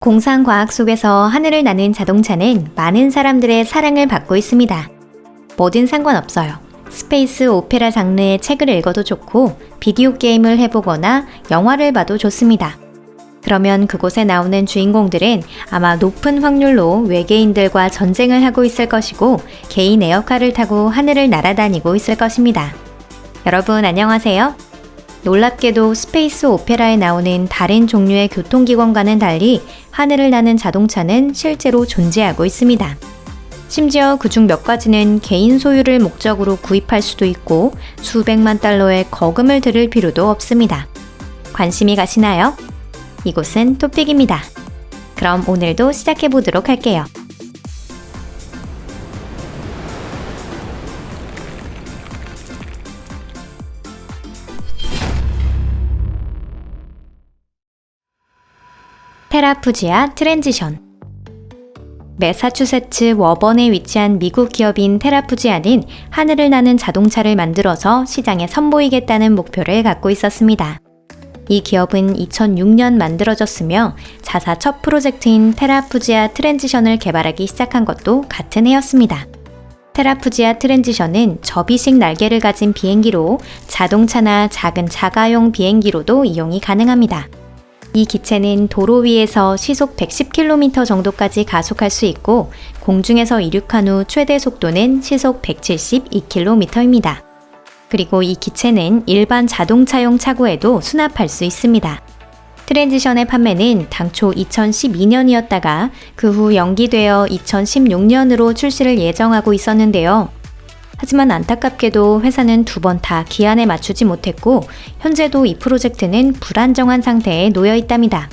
공상과학 속에서 하늘을 나는 자동차는 많은 사람들의 사랑을 받고 있습니다. 뭐든 상관없어요. 스페이스 오페라 장르의 책을 읽어도 좋고 비디오 게임을 해보거나 영화를 봐도 좋습니다. 그러면 그곳에 나오는 주인공들은 아마 높은 확률로 외계인들과 전쟁을 하고 있을 것이고 개인 에어카를 타고 하늘을 날아다니고 있을 것입니다. 여러분 안녕하세요. 놀랍게도 스페이스 오페라에 나오는 다른 종류의 교통기관과는 달리 하늘을 나는 자동차는 실제로 존재하고 있습니다. 심지어 그중 몇 가지는 개인 소유를 목적으로 구입할 수도 있고 수백만 달러의 거금을 들일 필요도 없습니다. 관심이 가시나요? 이곳은 토픽입니다. 그럼 오늘도 시작해 보도록 할게요. 테라푸지아 트랜지션. 매사추세츠 워번에 위치한 미국 기업인 테라푸지아는 하늘을 나는 자동차를 만들어서 시장에 선보이겠다는 목표를 갖고 있었습니다. 이 기업은 2006년 만들어졌으며 자사 첫 프로젝트인 테라푸지아 트랜지션을 개발하기 시작한 것도 같은 해였습니다. 테라푸지아 트랜지션은 접이식 날개를 가진 비행기로 자동차나 작은 자가용 비행기로도 이용이 가능합니다. 이 기체는 도로 위에서 시속 110km 정도까지 가속할 수 있고 공중에서 이륙한 후 최대 속도는 시속 172km입니다. 그리고 이 기체는 일반 자동차용 차고에도 수납할 수 있습니다. 트랜지션의 판매는 당초 2012년이었다가 그 후 연기되어 2016년으로 출시를 예정하고 있었는데요. 하지만 안타깝게도 회사는 두 번 다 기한에 맞추지 못했고 현재도 이 프로젝트는 불안정한 상태에 놓여 있답니다.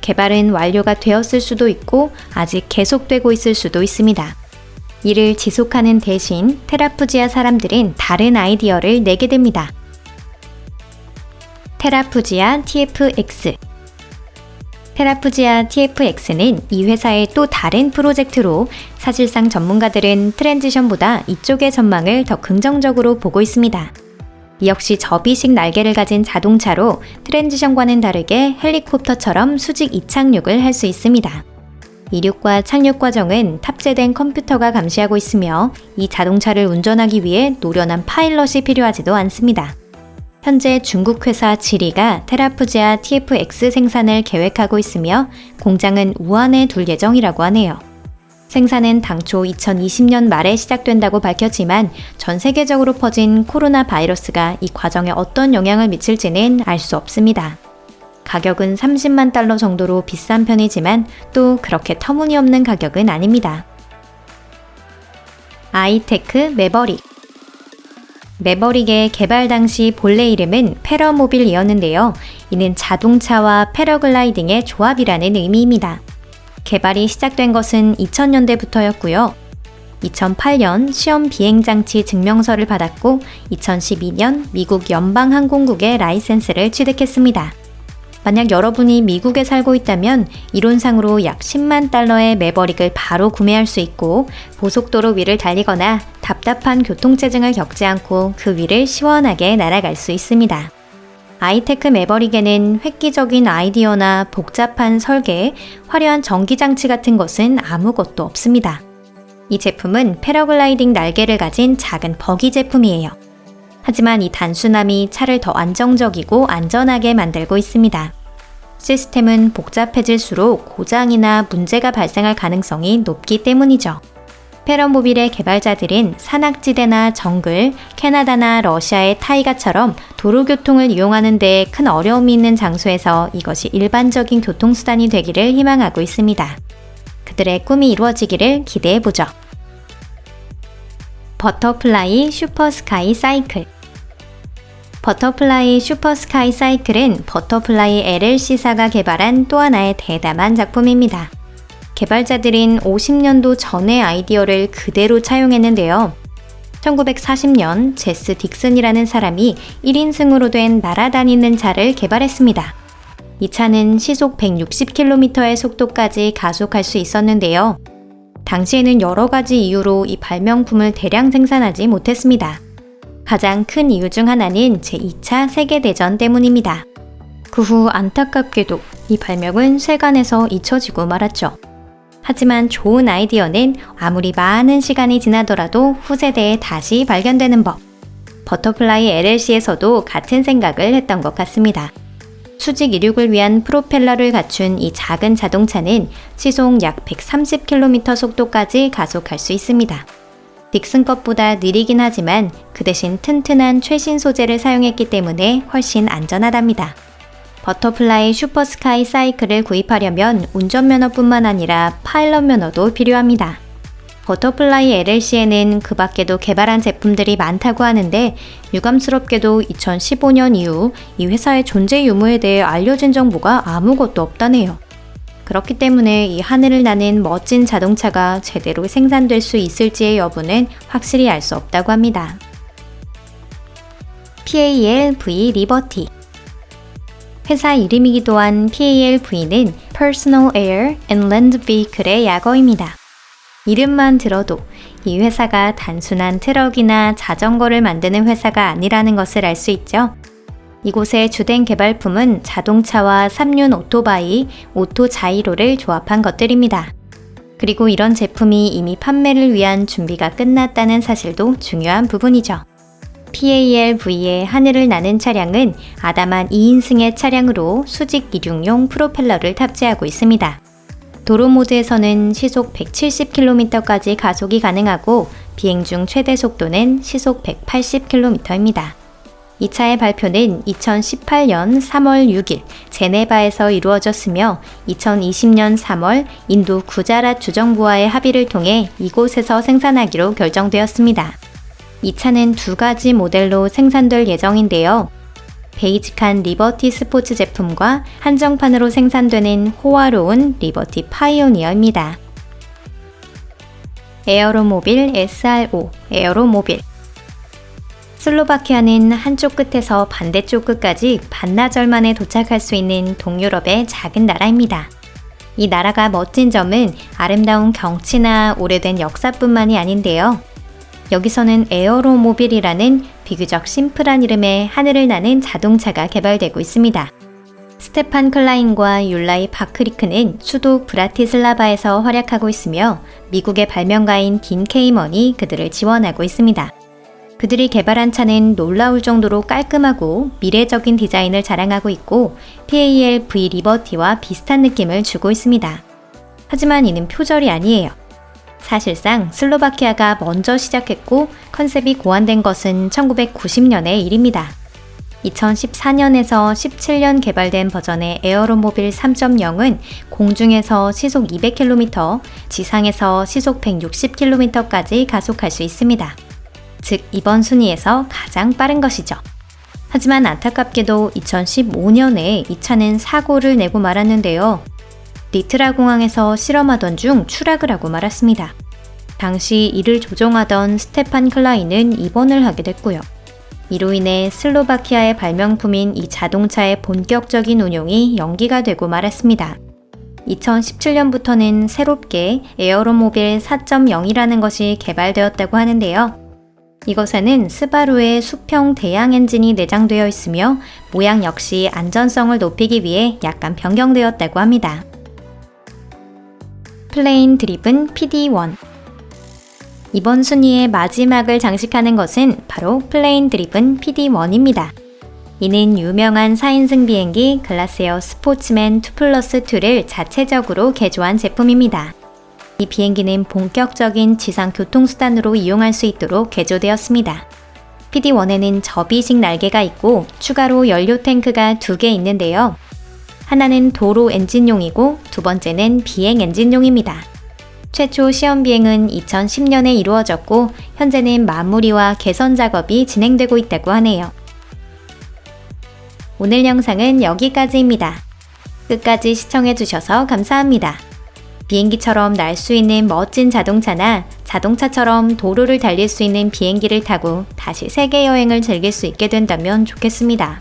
개발은 완료가 되었을 수도 있고 아직 계속되고 있을 수도 있습니다. 이를 지속하는 대신 테라푸지아 사람들은 다른 아이디어를 내게 됩니다. 테라푸지아 TFX. 테라푸지아 TFX는 이 회사의 또 다른 프로젝트로 사실상 전문가들은 트랜지션보다 이쪽의 전망을 더 긍정적으로 보고 있습니다. 이 역시 접이식 날개를 가진 자동차로 트랜지션과는 다르게 헬리콥터처럼 수직 이착륙을 할 수 있습니다. 이륙과 착륙 과정은 탑재된 컴퓨터가 감시하고 있으며 이 자동차를 운전하기 위해 노련한 파일럿이 필요하지도 않습니다. 현재 중국 회사 지리가 테라푸지아 TFX 생산을 계획하고 있으며 공장은 우한에 둘 예정이라고 하네요. 생산은 당초 2020년 말에 시작된다고 밝혔지만 전 세계적으로 퍼진 코로나 바이러스가 이 과정에 어떤 영향을 미칠지는 알 수 없습니다. 가격은 30만 달러 정도로 비싼 편이지만 또 그렇게 터무니없는 가격은 아닙니다. 아이테크 매버릭. 매버릭의 개발 당시 본래 이름은 패러모빌이었는데요. 이는 자동차와 패러글라이딩의 조합이라는 의미입니다. 개발이 시작된 것은 2000년대부터였고요. 2008년 시험 비행장치 증명서를 받았고 2012년 미국 연방항공국의 라이센스를 취득했습니다. 만약 여러분이 미국에 살고 있다면 이론상으로 약 10만 달러의 매버릭을 바로 구매할 수 있고 고속도로 위를 달리거나 답답한 교통체증을 겪지 않고 그 위를 시원하게 날아갈 수 있습니다. 아이테크 매버릭에는 획기적인 아이디어나 복잡한 설계, 화려한 전기장치 같은 것은 아무것도 없습니다. 이 제품은 패러글라이딩 날개를 가진 작은 버기 제품이에요. 하지만 이 단순함이 차를 더 안정적이고 안전하게 만들고 있습니다. 시스템은 복잡해질수록 고장이나 문제가 발생할 가능성이 높기 때문이죠. 패러모빌의 개발자들은 산악지대나 정글, 캐나다나 러시아의 타이가처럼 도로교통을 이용하는 데 큰 어려움이 있는 장소에서 이것이 일반적인 교통수단이 되기를 희망하고 있습니다. 그들의 꿈이 이루어지기를 기대해보죠. 버터플라이 슈퍼스카이 사이클. 버터플라이 슈퍼스카이 사이클은 버터플라이 LLC사가 개발한 또 하나의 대담한 작품입니다. 개발자들은 50년도 전의 아이디어를 그대로 차용했는데요. 1940년 제스 딕슨이라는 사람이 1인승으로 된 날아다니는 차를 개발했습니다. 이 차는 시속 160km의 속도까지 가속할 수 있었는데요. 당시에는 여러 가지 이유로 이 발명품을 대량 생산하지 못했습니다. 가장 큰 이유 중 하나는 제2차 세계대전 때문입니다. 그 후 안타깝게도 이 발명은 세간에서 잊혀지고 말았죠. 하지만 좋은 아이디어는 아무리 많은 시간이 지나더라도 후세대에 다시 발견되는 법. 버터플라이 LLC에서도 같은 생각을 했던 것 같습니다. 수직 이륙을 위한 프로펠러를 갖춘 이 작은 자동차는 시속 약 130km 속도까지 가속할 수 있습니다. 딕슨 것보다 느리긴 하지만 그 대신 튼튼한 최신 소재를 사용했기 때문에 훨씬 안전하답니다. 버터플라이 슈퍼스카이 사이클을 구입하려면 운전면허뿐만 아니라 파일럿 면허도 필요합니다. 버터플라이 LLC에는 그 밖에도 개발한 제품들이 많다고 하는데 유감스럽게도 2015년 이후 이 회사의 존재 유무에 대해 알려진 정보가 아무것도 없다네요. 그렇기 때문에 이 하늘을 나는 멋진 자동차가 제대로 생산될 수 있을지의 여부는 확실히 알 수 없다고 합니다. PAL-V 리버티. 회사 이름이기도 한 PAL-V는 Personal Air and Land Vehicle의 약어입니다. 이름만 들어도 이 회사가 단순한 트럭이나 자전거를 만드는 회사가 아니라는 것을 알 수 있죠. 이곳의 주된 개발품은 자동차와 3륜 오토바이, 오토자이로를 조합한 것들입니다. 그리고 이런 제품이 이미 판매를 위한 준비가 끝났다는 사실도 중요한 부분이죠. PAL-V의 하늘을 나는 차량은 아담한 2인승의 차량으로 수직 이륙용 프로펠러를 탑재하고 있습니다. 도로 모드에서는 시속 170km까지 가속이 가능하고 비행 중 최대 속도는 시속 180km입니다. 이 차의 발표는 2018년 3월 6일 제네바에서 이루어졌으며 2020년 3월 인도 구자랏 주정부와의 합의를 통해 이곳에서 생산하기로 결정되었습니다. 이 차는 두 가지 모델로 생산될 예정인데요. 베이직한 리버티 스포츠 제품과 한정판으로 생산되는 호화로운 리버티 파이오니어입니다. 에어로모빌 SRO, 에어로모빌. 슬로바키아는 한쪽 끝에서 반대쪽 끝까지 반나절 만에 도착할 수 있는 동유럽의 작은 나라입니다. 이 나라가 멋진 점은 아름다운 경치나 오래된 역사뿐만이 아닌데요. 여기서는 에어로모빌이라는 비교적 심플한 이름의 하늘을 나는 자동차가 개발되고 있습니다. 스테판 클라인과 율라이 바크리크는 수도 브라티슬라바에서 활약하고 있으며 미국의 발명가인 딘 케이먼이 그들을 지원하고 있습니다. 그들이 개발한 차는 놀라울 정도로 깔끔하고 미래적인 디자인을 자랑하고 있고 PAL-V 리버티와 비슷한 느낌을 주고 있습니다. 하지만 이는 표절이 아니에요. 사실상 슬로바키아가 먼저 시작했고 컨셉이 고안된 것은 1990년의 일입니다. 2014년에서 17년 개발된 버전의 에어로모빌 3.0은 공중에서 시속 200km, 지상에서 시속 160km까지 가속할 수 있습니다. 즉 이번 순위에서 가장 빠른 것이죠. 하지만 안타깝게도 2015년에 이 차는 사고를 내고 말았는데요. 리트라 공항에서 실험하던 중 추락을 하고 말았습니다. 당시 이를 조종하던 스테판 클라인은 입원을 하게 됐고요. 이로 인해 슬로바키아의 발명품인 이 자동차의 본격적인 운용이 연기가 되고 말았습니다. 2017년부터는 새롭게 에어로모빌 4.0이라는 것이 개발되었다고 하는데요. 이것에는 스바루의 수평 대양 엔진이 내장되어 있으며 모양 역시 안전성을 높이기 위해 약간 변경되었다고 합니다. 플레인 드리븐 PD-1. 이번 순위의 마지막을 장식하는 것은 바로 플레인 드리븐 PD-1입니다. 이는 유명한 4인승 비행기 글라스에어 스포츠맨 2+2를 자체적으로 개조한 제품입니다. 이 비행기는 본격적인 지상 교통수단으로 이용할 수 있도록 개조되었습니다. PD-1에는 접이식 날개가 있고 추가로 연료 탱크가 2개 있는데요. 하나는 도로 엔진용이고 두 번째는 비행 엔진용입니다. 최초 시험 비행은 2010년에 이루어졌고 현재는 마무리와 개선 작업이 진행되고 있다고 하네요. 오늘 영상은 여기까지입니다. 끝까지 시청해주셔서 감사합니다. 비행기처럼 날 수 있는 멋진 자동차나 자동차처럼 도로를 달릴 수 있는 비행기를 타고 다시 세계 여행을 즐길 수 있게 된다면 좋겠습니다.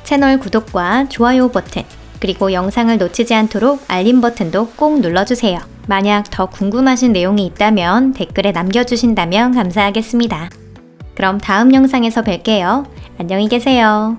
채널 구독과 좋아요 버튼, 그리고 영상을 놓치지 않도록 알림 버튼도 꼭 눌러주세요. 만약 더 궁금하신 내용이 있다면 댓글에 남겨주신다면 감사하겠습니다. 그럼 다음 영상에서 뵐게요. 안녕히 계세요.